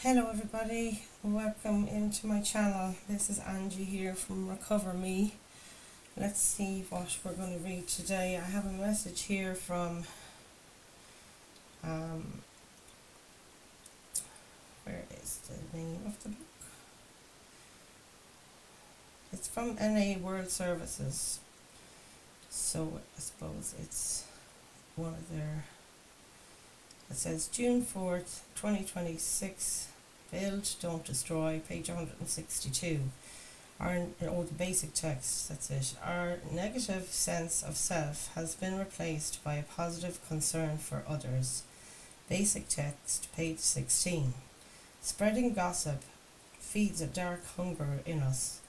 Hello everybody, welcome into my channel. This is Angie here from Recover Me. Let's see what we're going to read today. I have a message here from where is the name of the book? It's from NA World Services. So I suppose it's one of their, it says June 4th 2026, Build Don't Destroy, page 162. The basic text, that's it. Our negative sense of self has been replaced by a positive concern for others. Basic text, page 16. Spreading gossip feeds a dark hunger in us.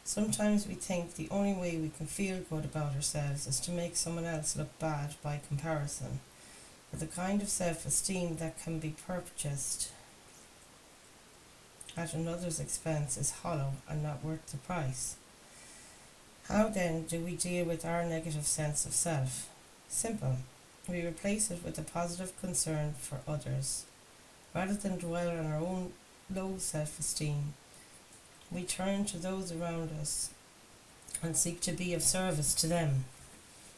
Sometimes we think the only way we can feel good about ourselves is to make someone else look bad by comparison. But the kind of self-esteem that can be purchased at another's expense is hollow and not worth the price. How then do we deal with our negative sense of self? Simple. We replace it with a positive concern for others. Rather than dwell on our own low self-esteem, we turn to those around us and seek to be of service to them.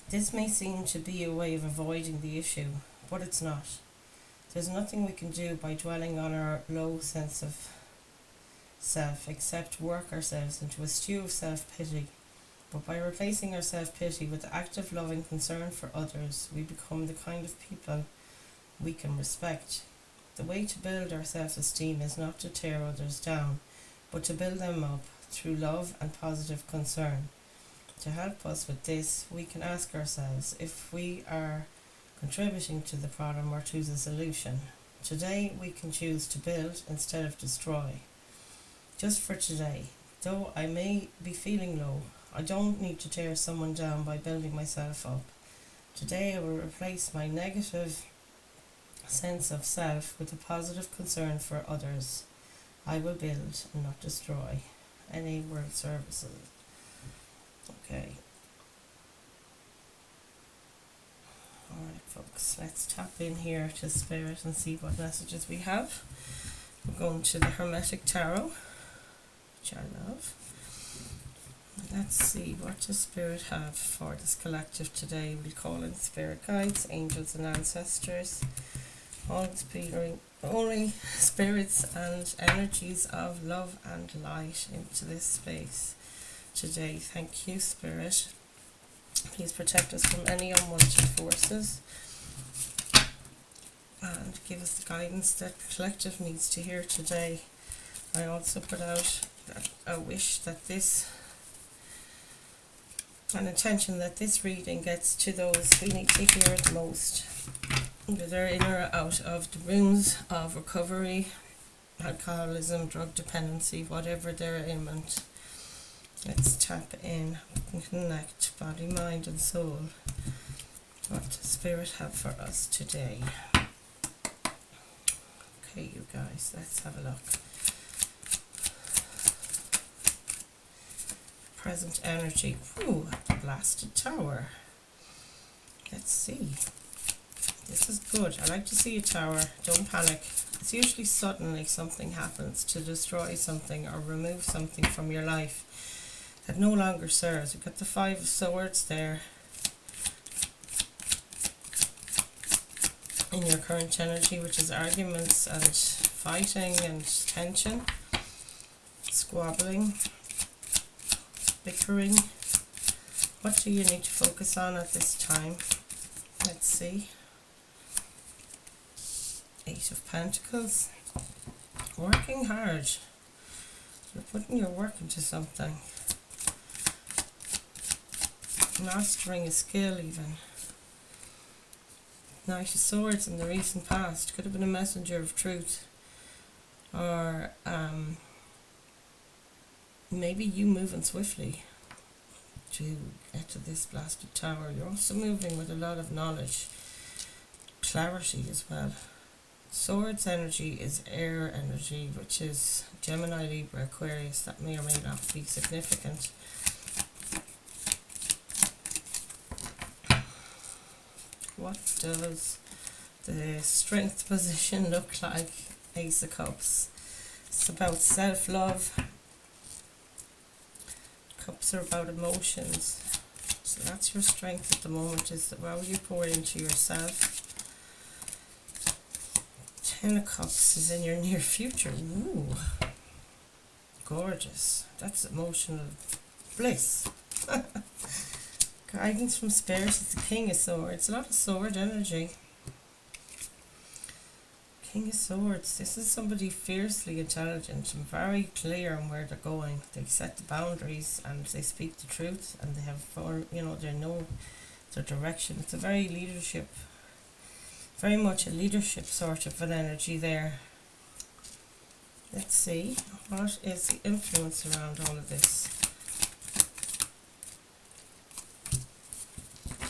This may seem to be a way of avoiding the issue, but it's not. There's nothing we can do by dwelling on our low sense of self except work ourselves into a stew of self-pity. But by replacing our self-pity with active loving concern for others, we become the kind of people we can respect. The way to build our self-esteem is not to tear others down, but to build them up through love and positive concern. To help us with this, we can ask ourselves if we are contributing to the problem or to the solution. Today we can choose to build instead of destroy. Just for today, though I may be feeling low, I don't need to tear someone down by building myself up. Today I will replace my negative sense of self with a positive concern for others. I will build and not destroy. NA World Services. Okay. Alright folks, let's tap in here to Spirit and see what messages we have. We're going to the Hermetic Tarot, which I love. Let's see, what does Spirit have for this collective today? We'll call in Spirit Guides, Angels and Ancestors, all only spirits and energies of love and light into this space today. Thank you, Spirit. Please protect us from any unwanted forces and give us the guidance that the collective needs to hear today. I also put out a wish that an intention that this reading gets to those who need to hear it most, whether they're in or out of the rooms of recovery, alcoholism, drug dependency, whatever their ailment. Let's tap in and connect body, mind and soul. What does Spirit have for us today? Okay, you guys, let's have a look. Present energy. Ooh, the blasted tower. Let's see. This is good. I like to see a tower. Don't panic. It's usually suddenly something happens to destroy something or remove something from your life that no longer serves. We've got the Five of Swords there in your current energy, which is arguments and fighting and tension, squabbling, bickering. What do you need to focus on at this time? Let's see. Eight of Pentacles. Working hard. You're putting your work into something. Mastering a skill even. Knight of Swords in the recent past. Could have been a messenger of truth. Or maybe you moving swiftly to get to this blasted tower. You're also moving with a lot of knowledge. Clarity as well. Swords energy is air energy, which is Gemini, Libra, Aquarius. That may or may not be significant. What does the strength position look like? Ace of Cups. It's about self-love. Cups are about emotions. So that's your strength at the moment, is that how you pour into yourself. Ten of Cups is in your near future. Ooh, gorgeous. That's emotional bliss. Guidance from Spirit is the King of Swords. A lot of sword energy. King of Swords. This is somebody fiercely intelligent and very clear on where they're going. They set the boundaries and they speak the truth, and they have, they know their direction. It's a very much a leadership sort of an energy there. Let's see, what is the influence around all of this?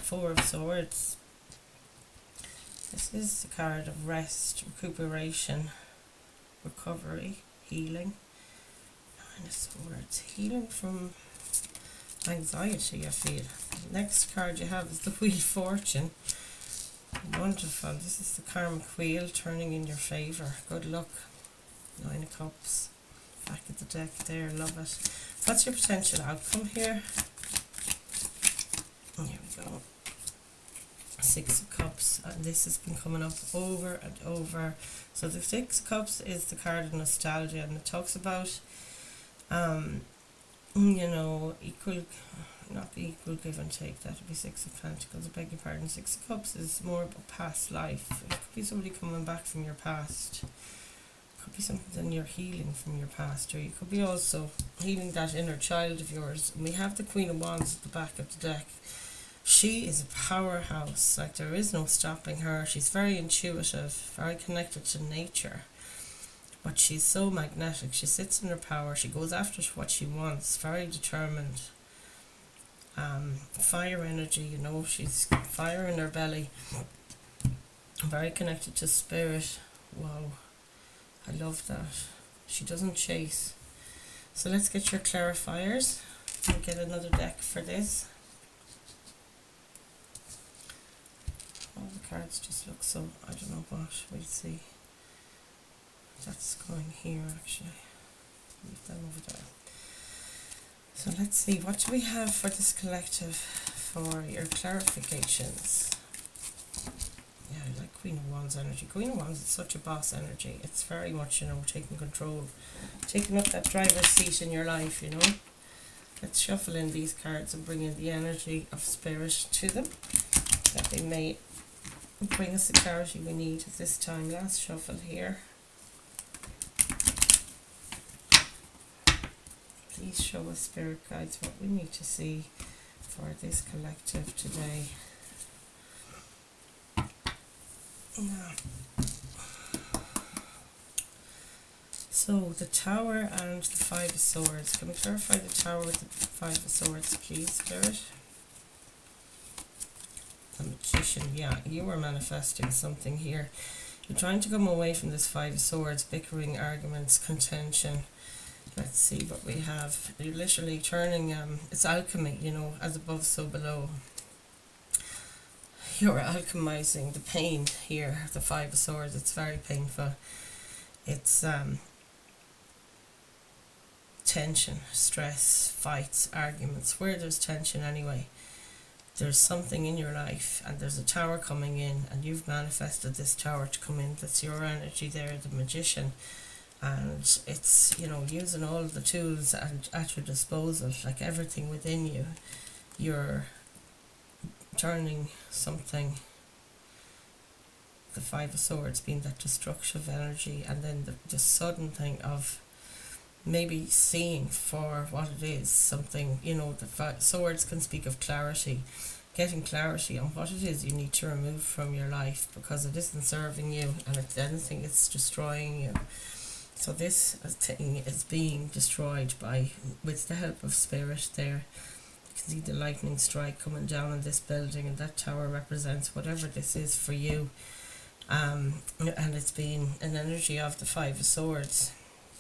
Four of Swords. This is the card of rest, recuperation, recovery, healing. Nine of Swords, healing from anxiety, I feel. The next card you have is the Wheel of Fortune. Wonderful. This is the karmic wheel turning in your favour. Good luck. Nine of Cups. Back at the deck there, love it. What's your potential outcome here? Here we go. Six of Cups, and this has been coming up over and over. So the Six of Cups is the card of nostalgia, and it talks about not the equal give and take. That would be Six of Pentacles, I beg your pardon. Six of Cups is more about past life. It could be somebody coming back from your past. It could be something you're healing from your past, or you could be also healing that inner child of yours. And we have the Queen of Wands at the back of the deck. She is a powerhouse, like there is no stopping her. She's very intuitive, very connected to nature, but she's so magnetic. She sits in her power, she goes after what she wants, very determined. Fire energy, she's fire in her belly, very connected to spirit. Wow, I love that. She doesn't chase. So let's get your clarifiers. We'll get another deck for this. All the cards just look so, I don't know what, we'll see. That's going here actually. Leave them over there. So let's see, what do we have for this collective for your clarifications? Yeah, I like Queen of Wands energy. Queen of Wands is such a boss energy. It's very much, taking control, taking up that driver's seat in your life, Let's shuffle in these cards and bring in the energy of spirit to them, that they may bring us the clarity we need at this time. Last shuffle here. Please show us, spirit guides, what we need to see for this collective today. Now, so the Tower and the Five of Swords. Can we clarify the Tower with the Five of Swords, please, spirit? The Magician, yeah, you are manifesting something here. You're trying to come away from this Five of Swords, bickering, arguments, contention. Let's see what we have. You're literally turning, it's alchemy, as above, so below. You're alchemizing the pain here, the Five of Swords. It's very painful. It's tension, stress, fights, arguments. Where there's tension anyway, there's something in your life, and there's a tower coming in, and you've manifested this tower to come in. That's your energy there, the Magician. And it's, using all of the tools at your disposal, like everything within you. You're turning something, the Five of Swords being that destructive energy, and then the sudden thing of maybe seeing for what it is, something, the swords can speak of clarity, getting clarity on what it is you need to remove from your life, because it isn't serving you, and if anything, it's destroying you. So this thing is being destroyed with the help of spirit there. You can see the lightning strike coming down on this building, and that tower represents whatever this is for you. And it's been an energy of the Five of Swords.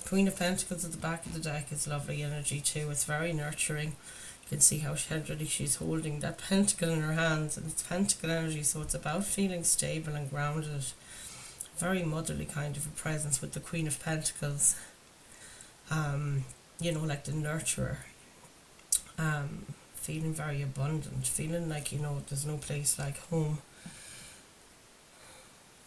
Queen of Pentacles at the back of the deck is lovely energy too. It's very nurturing. You can see how tenderly she's holding that pentacle in her hands, and it's pentacle energy, so it's about feeling stable and grounded. Very motherly kind of a presence with the Queen of Pentacles. like the nurturer, feeling very abundant, feeling like, there's no place like home.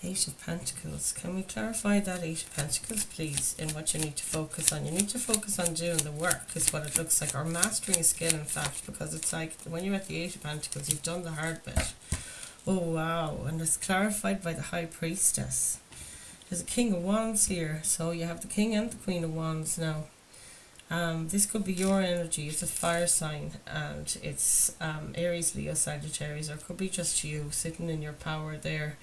Eight of Pentacles. Can we clarify that Eight of Pentacles, please, in what you need to focus on? You need to focus on doing the work, is what it looks like, or mastering a skill, in fact, because it's like when you're at the Eight of Pentacles, you've done the hard bit. Oh, wow. And it's clarified by the High Priestess. There's a King of Wands here, so you have the King and the Queen of Wands now. This could be your energy. It's a fire sign, and it's Aries, Leo, Sagittarius, or it could be just you sitting in your power there.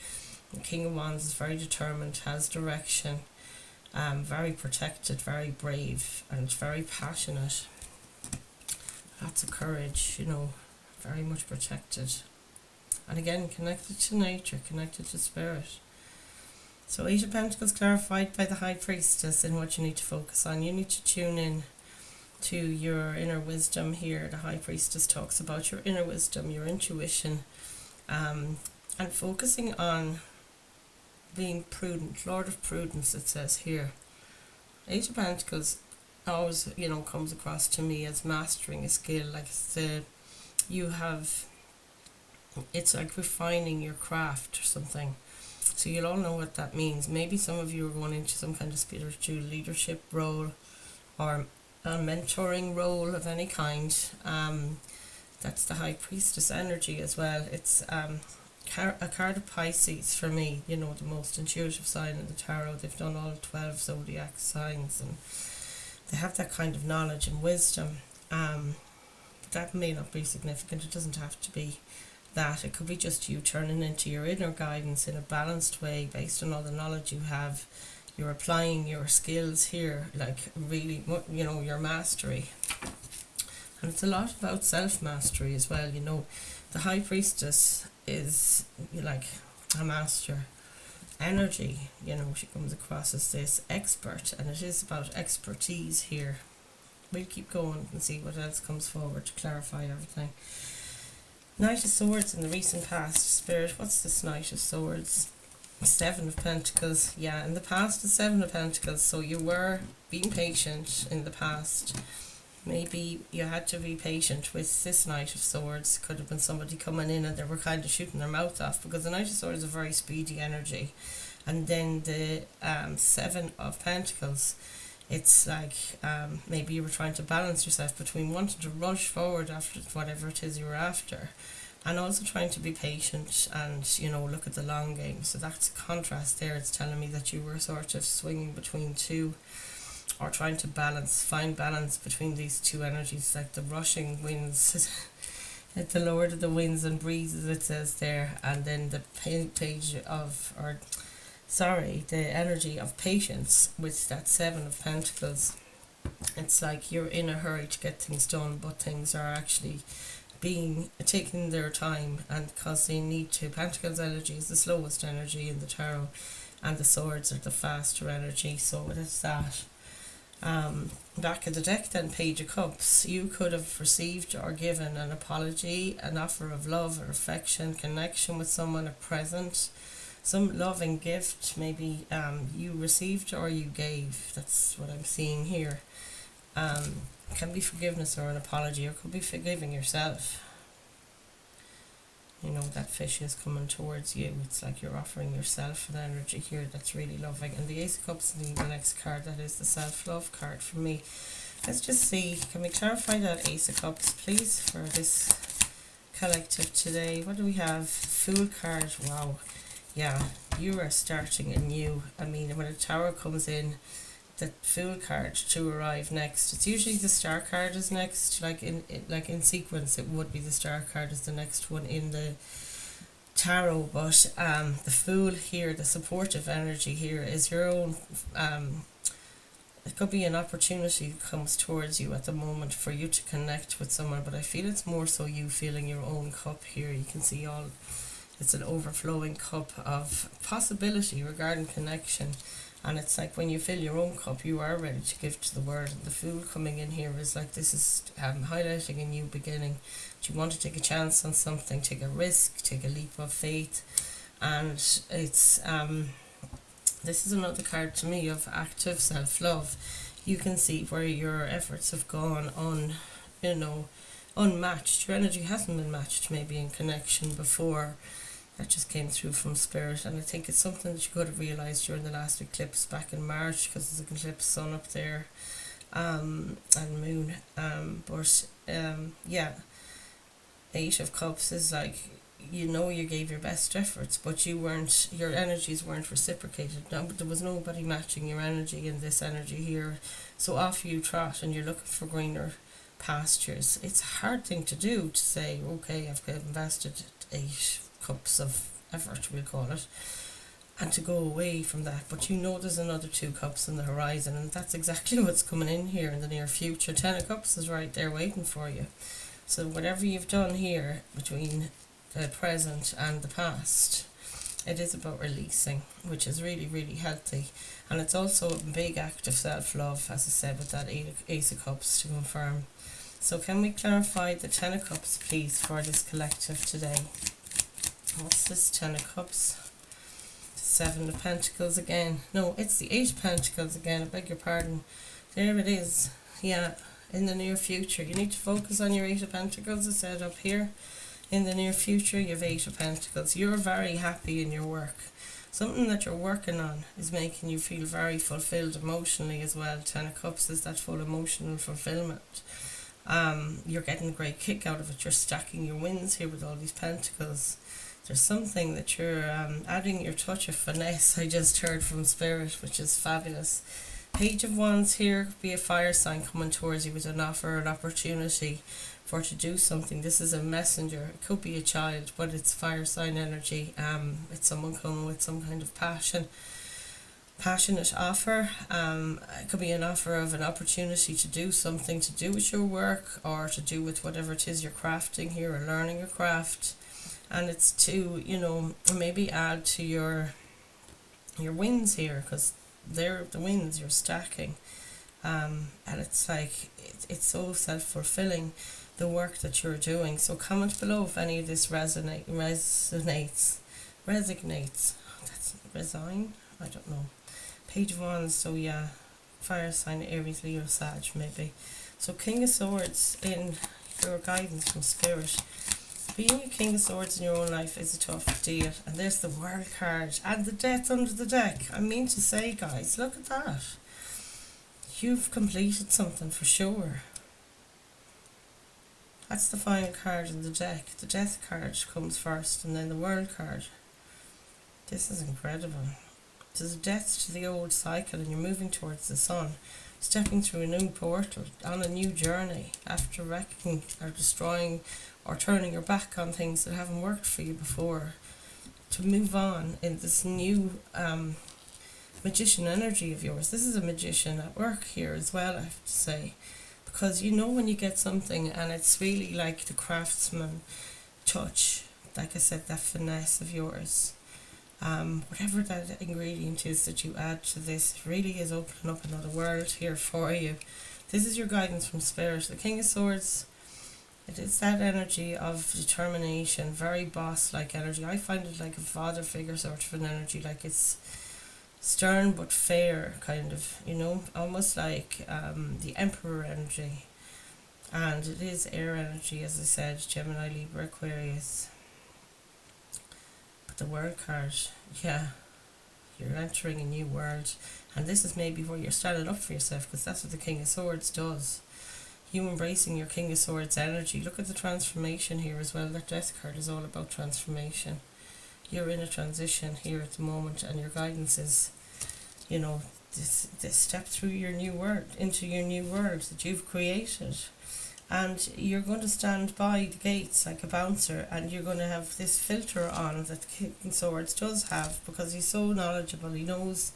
The King of Wands is very determined, has direction, very protected, very brave, and very passionate. Lots of courage, very much protected. And again, connected to nature, connected to spirit. So Eight of Pentacles clarified by the High Priestess in what you need to focus on. You need to tune in to your inner wisdom here. The High Priestess talks about your inner wisdom, your intuition, and focusing on being prudent. Lord of Prudence, it says here. Eight of Pentacles always, comes across to me as mastering a skill. Like it's like refining your craft or something. So you'll all know what that means. Maybe some of you are going into some kind of spiritual leadership role or a mentoring role of any kind. That's the High Priestess energy as well. It's a card of Pisces for me, the most intuitive sign in the tarot. They've done all 12 zodiac signs, and they have that kind of knowledge and wisdom. That may not be significant. It doesn't have to be that. It could be just you turning into your inner guidance in a balanced way based on all the knowledge you have. You're applying your skills here, like really, your mastery. And it's a lot about self-mastery as well. The High Priestess is like a master energy. She comes across as this expert, and it is about expertise here. We'll keep going and see what else comes forward to clarify everything. Knight of Swords in the recent past. Spirit, what's this Knight of Swords? Seven of Pentacles. Yeah, in the past, the Seven of Pentacles. So you were being patient in the past. Maybe you had to be patient with this Knight of Swords. Could have been somebody coming in and they were kind of shooting their mouth off, because the Knight of Swords is a very speedy energy. And then the Seven of Pentacles, it's like maybe you were trying to balance yourself between wanting to rush forward after whatever it is you were after, and also trying to be patient and, look at the long game. So that's a contrast there. It's telling me that you were sort of swinging between two, or trying to find balance between these two energies, like the rushing winds, at the Lord of the Winds and Breezes, it says there, and then the the energy of patience with that Seven of Pentacles. It's like you're in a hurry to get things done, but things are actually taking their time, and because they need to. Pentacles energy is the slowest energy in the tarot, and the Swords are the faster energy. So it is that. Back of the deck then, Page of Cups. You could have received or given an apology, an offer of love or affection, connection with someone, a present, some loving gift. Maybe you received or you gave. That's what I'm seeing here. Can be forgiveness or an apology, or could be forgiving yourself. That fish is coming towards you. It's like you're offering yourself an energy here that's really loving. And the Ace of Cups is the next card. That is the self-love card for me. Let's just see. Can we clarify that Ace of Cups, please, for this collective today? What do we have? Fool card. Wow. Yeah, you are starting anew. I mean, when a tower comes in, the Fool card to arrive next. It's usually the Star card is next, like in sequence. It would be the Star card is the next one in the tarot, but the Fool here, the supportive energy here, is your own. It could be an opportunity that comes towards you at the moment for you to connect with someone, but I feel it's more so you feeling your own cup here. You can see it's an overflowing cup of possibility regarding connection. And it's like when you fill your own cup, you are ready to give to the world. And the Fool coming in here is like, this is highlighting a new beginning. Do you want to take a chance on something, take a risk, take a leap of faith? And it's This is another card to me of active self-love. You can see where your efforts have gone on, unmatched. Your energy hasn't been matched maybe in connection before. That just came through from spirit, and I think it's something that you could have realised during the last eclipse back in March, because there's an eclipse sun up there, and moon. Yeah, Eight of Cups is like, you gave your best efforts, but your energies weren't reciprocated. No, but there was nobody matching your energy in this energy here. So off you trot, and you're looking for greener pastures. It's a hard thing to do, to say, okay, I've invested 8 cups of effort, we'll call it, and to go away from that. But there's another 2 cups on the horizon, and that's exactly what's coming in here in the near future. 10 of Cups is right there waiting for you. So whatever you've done here between the present and the past, it is about releasing, which is really, really healthy. And it's also a big act of self-love, as I said, with that Ace of Cups to confirm. So can we clarify the 10 of Cups, please, for this collective today? What's this 10 of Cups? The 7 of Pentacles again. No, it's the 8 of Pentacles again, I beg your pardon. There it is. Yeah, in the near future. You need to focus on your 8 of Pentacles, I said up here. In the near future, you have 8 of Pentacles. You're very happy in your work. Something that you're working on is making you feel very fulfilled emotionally as well. 10 of Cups is that full emotional fulfillment. You're getting a great kick out of it. You're stacking your wins here with all these pentacles. There's something that you're adding your touch of finesse, I just heard from Spirit, which is fabulous. Page of Wands here, be a fire sign coming towards you with an offer, an opportunity for to do something. This is a messenger. It could be a child, but it's fire sign energy. It's someone coming with some kind of passionate offer. It could be an offer of an opportunity to do something to do with your work, or to do with whatever it is you're crafting here, or learning your craft. And it's to, maybe add to your wins here, because they're the wins you're stacking. And it's like, it's so self-fulfilling, the work that you're doing. So comment below if any of this resonates. That's resign? I don't know. Page of Wands, so yeah, fire sign, Aries, Leo, Sag, maybe. So King of Swords in your guidance from Spirit. Being a King of Swords in your own life is a tough deal. And there's the World card and the Death under the deck. I mean to say, guys, look at that. You've completed something for sure. That's the final card in the deck. The Death card comes first, and then the World card. This is incredible. There's a death to the old cycle, and you're moving towards the sun. Stepping through a new portal, on a new journey, after wrecking or destroying or turning your back on things that haven't worked for you before, to move on in this new magician energy of yours. This is a magician at work here as well, I have to say, because when you get something and it's really like the craftsman touch, like I said, that finesse of yours. Whatever that ingredient is that you add to this, really is opening up another world here for you. This is your guidance from Spirit. The King of Swords, it is that energy of determination, very boss-like energy. I find it like a father figure sort of an energy, like it's stern but fair, kind of, almost like the Emperor energy. And it is air energy, as I said, Gemini, Libra, Aquarius. The World card, yeah, you're entering a new world, and this is maybe where you're standing up for yourself, because that's what the King of Swords does. You embracing your King of Swords energy. Look at the transformation here as well. That Death card is all about transformation. You're in a transition here at the moment, and your guidance is, this step through your new world, into your new world that you've created. And you're going to stand by the gates like a bouncer, and you're going to have this filter on that King of Swords does have, because he's so knowledgeable. He knows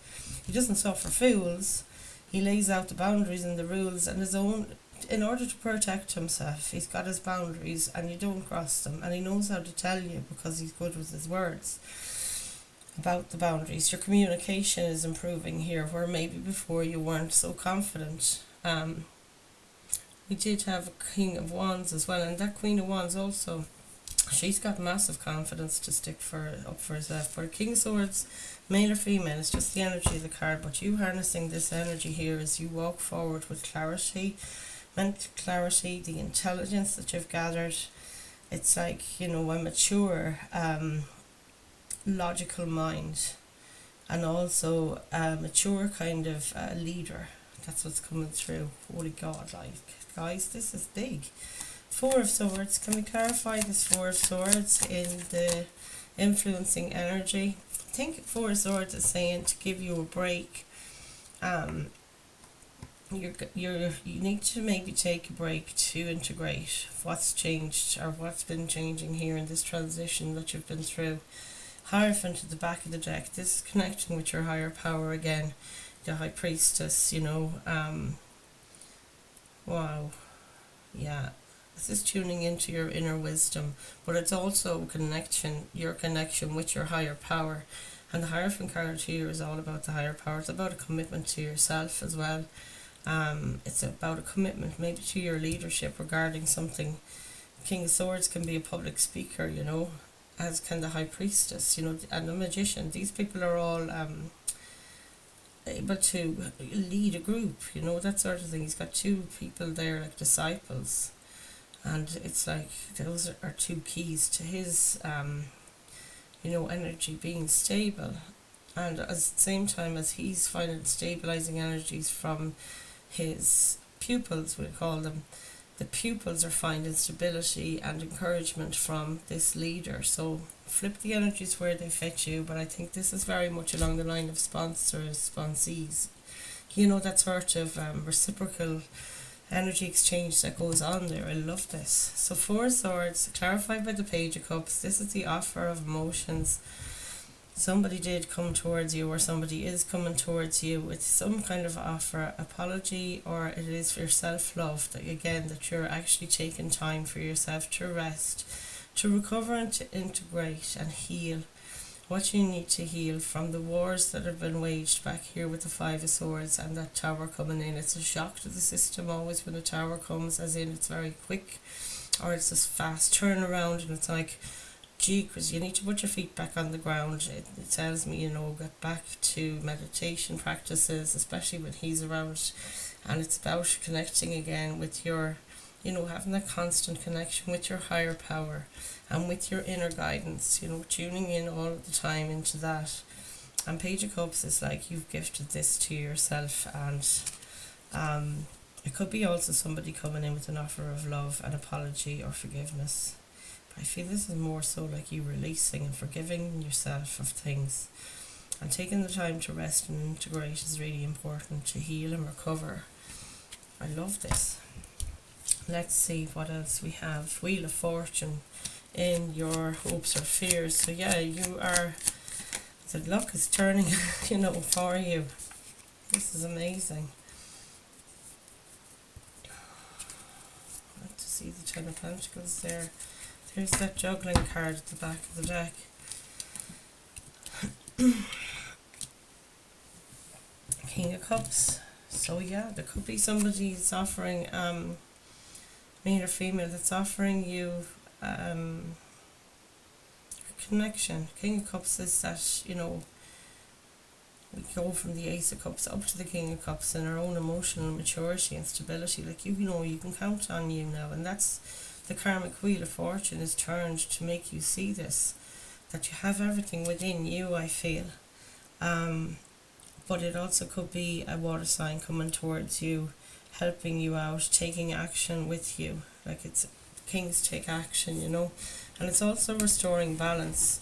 he doesn't suffer fools. He lays out the boundaries and the rules and his own, in order to protect himself. He's got his boundaries, and you don't cross them. And he knows how to tell you, because he's good with his words, about the boundaries. Your communication is improving here, where maybe before you weren't so confident. We did have a King of Wands as well, and that Queen of Wands also She's got massive confidence to stick up for herself. For King of Swords, male or female, it's just the energy of the card. But you harnessing this energy here as you walk forward with clarity, mental clarity, the intelligence that you've gathered. It's like, a mature, logical mind, and also a mature kind of leader. That's what's coming through. Holy God, guys, this is big. Four of Swords. Can we clarify this Four of Swords in the influencing energy? I think Four of Swords is saying to give you a break. You need to maybe take a break to integrate what's changed or what's been changing here in this transition that you've been through. Hierophant at the back of the deck. This is connecting with your higher power again. The High Priestess, wow. Yeah. This is tuning into your inner wisdom, but it's also your connection with your higher power. And the Hierophant card here is all about the higher power. It's about a commitment to yourself as well. It's about a commitment maybe to your leadership regarding something. King of Swords can be a public speaker, as can the High Priestess, and the Magician. These people are all able to lead a group, that sort of thing. He's got two people there like disciples. And it's like those are two keys to his, energy being stable. And at the same time as he's finding stabilizing energies from his pupils, we'll call them, the pupils are finding stability and encouragement from this leader. So flip the energies where they fit you. But I think this is very much along the line of sponsors, sponsees. That sort of reciprocal energy exchange that goes on there. I love this. So Four of Swords, clarified by the Page of Cups. This is the offer of emotions. Somebody did come towards you, or somebody is coming towards you with some kind of offer, apology, or it is for self-love. That you're actually taking time for yourself to rest, to recover and to integrate and heal what you need to heal from the wars that have been waged back here with the Five of Swords and that tower coming in. It's a shock to the system always when a tower comes, as in it's very quick or it's this fast turnaround, and it's like, gee, because you need to put your feet back on the ground. It tells me, get back to meditation practices, especially when he's around. And it's about connecting again with your, having that constant connection with your higher power and with your inner guidance, tuning in all the time into that. And Page of Cups is like you've gifted this to yourself, and it could be also somebody coming in with an offer of love, an apology or forgiveness. But I feel this is more so like you releasing and forgiving yourself of things. And taking the time to rest and integrate is really important to heal and recover. I love this. Let's see what else we have. Wheel of Fortune in your hopes or fears. So yeah, you are, the luck is turning, for you. This is amazing. I like to see the Ten of Pentacles there. There's that juggling card at the back of the deck. King of Cups. So yeah, there could be somebody that's offering, male or female, that's offering you connection. King of Cups is that, we go from the Ace of Cups up to the King of Cups in our own emotional maturity and stability. Like, you can count on you now, and that's the karmic Wheel of Fortune is turned to make you see this, that you have everything within you, I feel. But it also could be a water sign coming towards you, helping you out, taking action with you. Like, it's kings take action, and it's also restoring balance.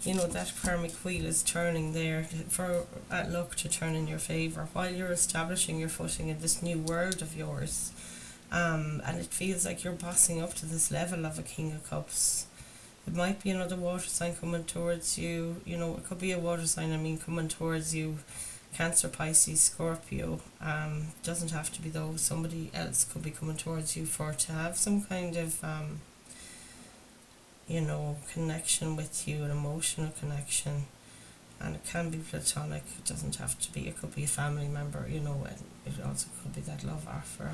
That karmic wheel is turning there for luck to turn in your favour while you're establishing your footing in this new world of yours. And it feels like you're bossing up to this level of a King of Cups. It might be another water sign coming towards you. It could be a water sign, coming towards you. Cancer, Pisces, Scorpio. Doesn't have to be those. Somebody else could be coming towards you to have some kind of connection with you, an emotional connection. And it can be platonic. It doesn't have to be. It could be a family member, and it also could be that love offer.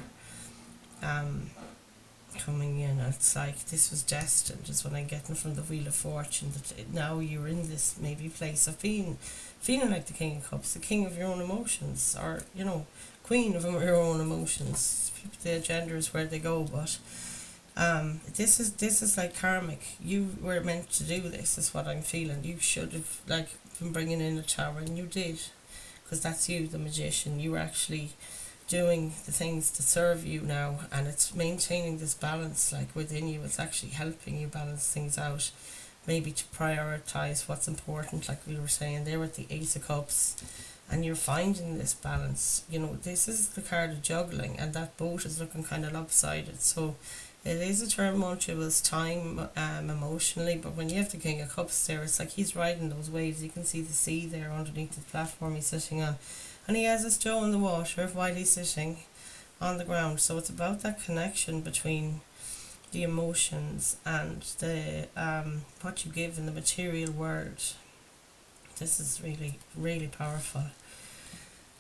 coming in. It's like this was destined, is what I'm getting from the Wheel of Fortune, that now you're in this maybe place of being feeling like the King of Cups, the king of your own emotions, or queen of your own emotions. The gender is where they go, but this is like karmic. You were meant to do this, is what I'm feeling. You should have like been bringing in a tower, and you did, because that's you, the magician. You were actually doing the things that serve you now, and it's maintaining this balance like within you. It's actually helping you balance things out, maybe to prioritize what's important, like we were saying there with the Ace of Cups, and you're finding this balance. This is the card of juggling, and that boat is looking kind of lopsided, so it is a tumultuous time emotionally. But when you have the King of Cups there, it's like he's riding those waves. You can see the sea there underneath the platform he's sitting on, and he has his toe in the water while he's sitting on the ground. So it's about that connection between the emotions and the what you give in the material world. This is really, really powerful.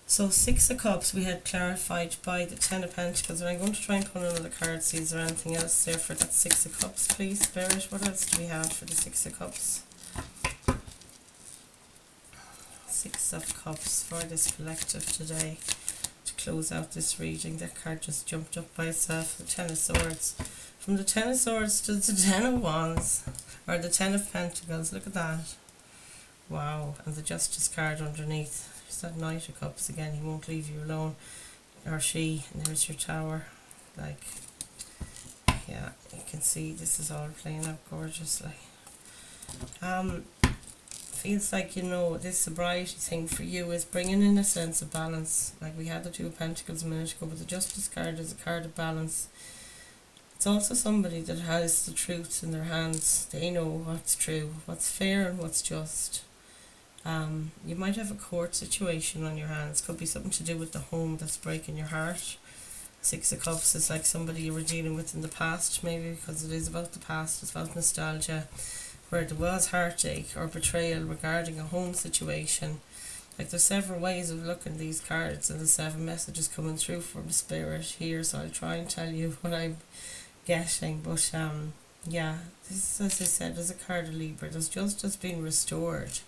So Six of Cups we had clarified by the Ten of Pentacles, and I'm going to try and pull another card, see is there anything else there for that Six of Cups, please, Spirit. What else do we have for the Six of Cups? Six of Cups for this collective today to close out this reading. That card just jumped up by itself. The Ten of Swords. From the Ten of Swords to the Ten of Wands, or the Ten of Pentacles. Look at that. Wow. And the Justice card underneath. There's that Knight of Cups again. He won't leave you alone, or she. And there's your Tower. Like, yeah, you can see this is all playing out gorgeously. Feels like, this sobriety thing for you is bringing in a sense of balance. Like we had the Two of Pentacles a minute ago, but the Justice card is a card of balance. It's also somebody that has the truth in their hands. They know what's true, what's fair and what's just. You might have a court situation on your hands. Could be something to do with the home that's breaking your heart. Six of Cups is like somebody you were dealing with in the past, maybe, because it is about the past. It's about nostalgia, where there was heartache or betrayal regarding a home situation. Like there's several ways of looking at these cards, and the 7 messages coming through from the Spirit here, so I'll try and tell you what I'm getting. But yeah, this is, as I said, is a card of Libra. There's just been restored,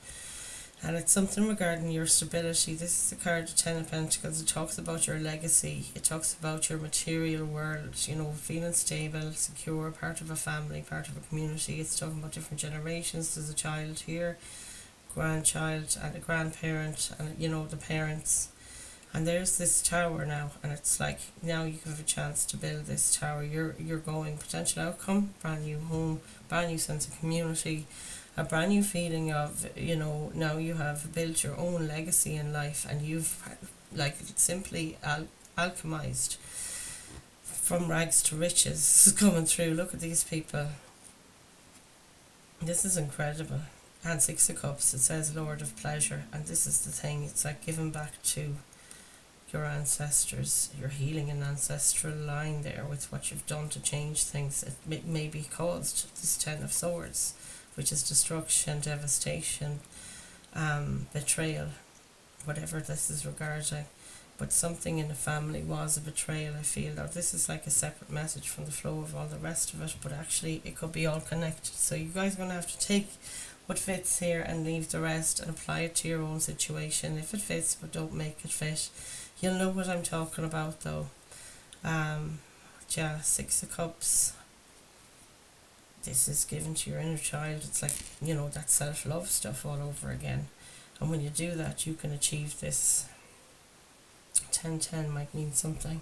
and it's something regarding your stability. This is the card of Ten of Pentacles. It talks about your legacy. It talks about your material world, feeling stable, secure, part of a family, part of a community. It's talking about different generations. There's a child here, grandchild, and a grandparent, and the parents. And there's this tower now, and it's like now you have a chance to build this tower. You're going potential outcome, brand new home, brand new sense of community, a brand new feeling of, now you have built your own legacy in life, and you've like simply alchemized from rags to riches coming through. Look at these people. This is incredible. And Six of Cups, it says Lord of Pleasure, and this is the thing, it's like giving back to your ancestors. You're healing an ancestral line there with what you've done to change things. It maybe caused this Ten of Swords, which is destruction, devastation, betrayal, whatever this is regarding. But something in the family was a betrayal, I feel. Now this is like a separate message from the flow of all the rest of it, but actually it could be all connected. So you guys are going to have to take what fits here and leave the rest and apply it to your own situation. If it fits, but don't make it fit. You'll know what I'm talking about though. Yeah, Six of Cups. This is given to your inner child. It's like, that self-love stuff all over again. And when you do that, you can achieve this. 10-10 might mean something.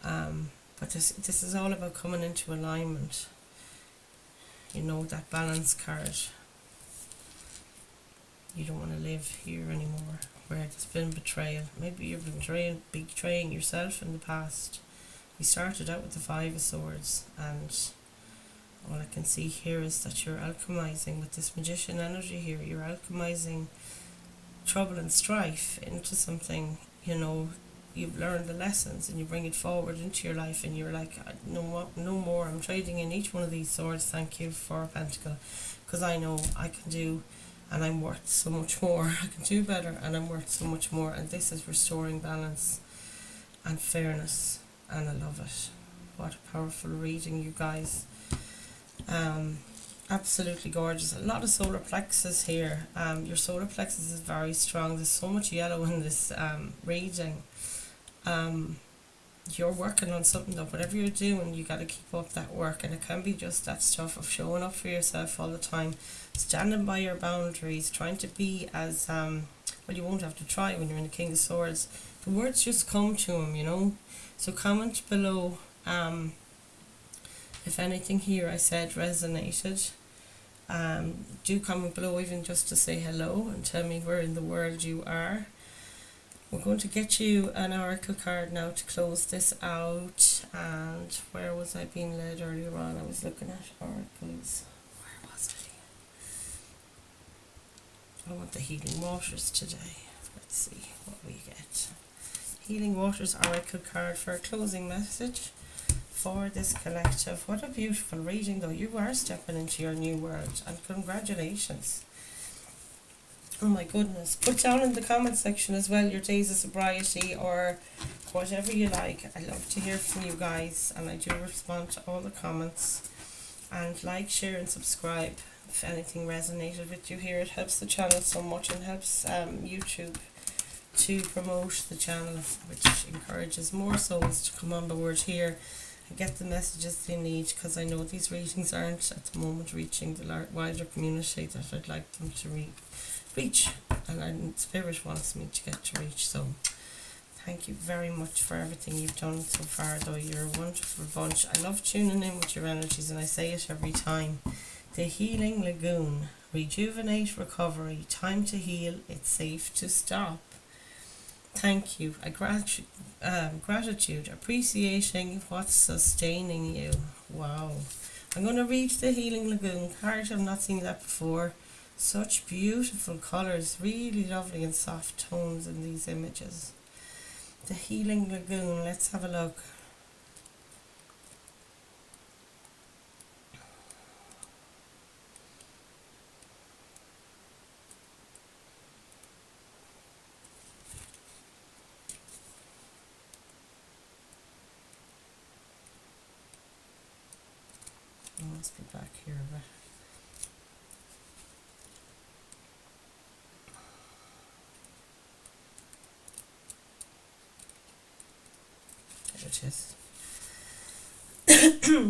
But this is all about coming into alignment. That balance card. You don't want to live here anymore, where there's been betrayal. Maybe you've been betraying yourself in the past. We started out with the Five of Swords, and all I can see here is that you're alchemizing with this magician energy here. You're alchemizing trouble and strife into something, you've learned the lessons, and you bring it forward into your life, and you're like, no more. I'm trading in each one of these swords, thank you, for a pentacle, because I know I can do, and I'm worth so much more. I can do better, and I'm worth so much more. And this is restoring balance and fairness, and I love it. What a powerful reading, you guys. Absolutely gorgeous. A lot of solar plexus here. Your solar plexus is very strong. There's so much yellow in this reading. You're working on something, though. Whatever you're doing, you got to keep up that work, and it can be just that stuff of showing up for yourself all the time, standing by your boundaries, trying to be as well. You won't have to try when you're in the King of Swords. The words just come to him, you know. So comment below if anything here I said resonated. Do comment below, even just to say hello and tell me where in the world you are. We're going to get you an oracle card now to close this out. And where was I being led earlier on? I was looking at oracles. Where was I? I want the healing waters today. Let's see what we get. Healing waters oracle card for a closing message for this collective. What a beautiful reading, though. You are stepping into your new world, and congratulations. Oh my goodness. Put down in the comment section as well your days of sobriety or whatever you like. I love to hear from you guys, and I do respond to all the comments. And like, share and subscribe if anything resonated with you here. It helps the channel so much, and helps YouTube to promote the channel, which encourages more souls to come on board here and get the messages they need, because I know these readings aren't at the moment reaching the wider community that I'd like them to reach, and Spirit wants me to get to reach. So thank you very much for everything you've done so far, though. You're a wonderful bunch. I love tuning in with your energies, and I say it every time. The Healing Lagoon. Rejuvenate, recovery, time to heal, it's safe to stop. Thank you. Gratitude, appreciating what's sustaining you. Wow. I'm going to read the Healing Lagoon card. I've not seen that before. Such beautiful colours, really lovely and soft tones in these images. The Healing Lagoon, let's have a look. Let's be back here a bit. There it is.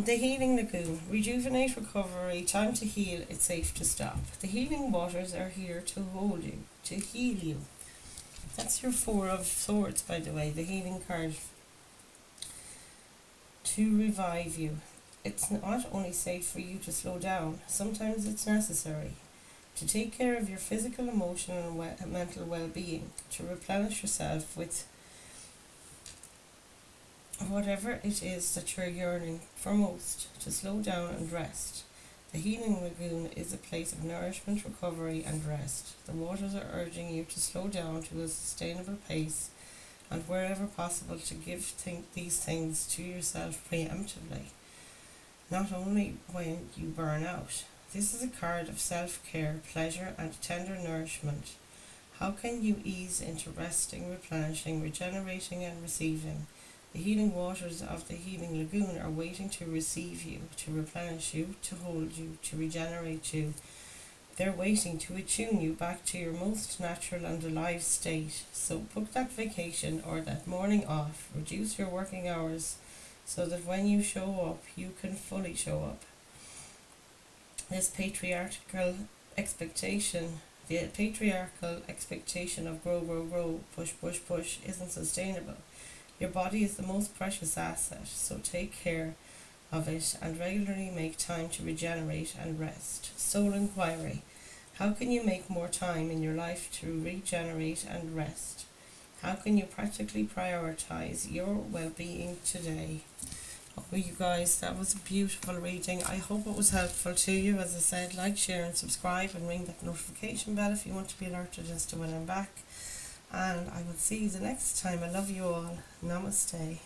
The Healing Lagoon. Rejuvenate, recovery, time to heal, it's safe to stop. The healing waters are here to hold you, to heal you. That's your Four of Swords, by the way, the healing card. To revive you. It's not only safe for you to slow down, sometimes it's necessary to take care of your physical, emotional and mental well-being, to replenish yourself with whatever it is that you're yearning for most, to slow down and rest. The Healing Lagoon is a place of nourishment, recovery and rest. The waters are urging you to slow down to a sustainable pace, and wherever possible to give these things to yourself preemptively, not only when you burn out. This is a card of self-care, pleasure and tender nourishment. How can you ease into resting, replenishing, regenerating and receiving? The healing waters of the Healing Lagoon are waiting to receive you, to replenish you, to hold you, to regenerate you. They're waiting to attune you back to your most natural and alive state. So book that vacation or that morning off. Reduce your working hours so that when you show up, you can fully show up. This patriarchal expectation, the patriarchal expectation of grow, grow, grow, push, push, push isn't sustainable. Your body is the most precious asset, so take care of it and regularly make time to regenerate and rest. Soul Inquiry. How can you make more time in your life to regenerate and rest? How can you practically prioritize your well-being today? Oh, you guys, that was a beautiful reading. I hope it was helpful to you. As I said, like, share and subscribe, and ring that notification bell if you want to be alerted as to when I'm back. And I will see you the next time. I love you all. Namaste.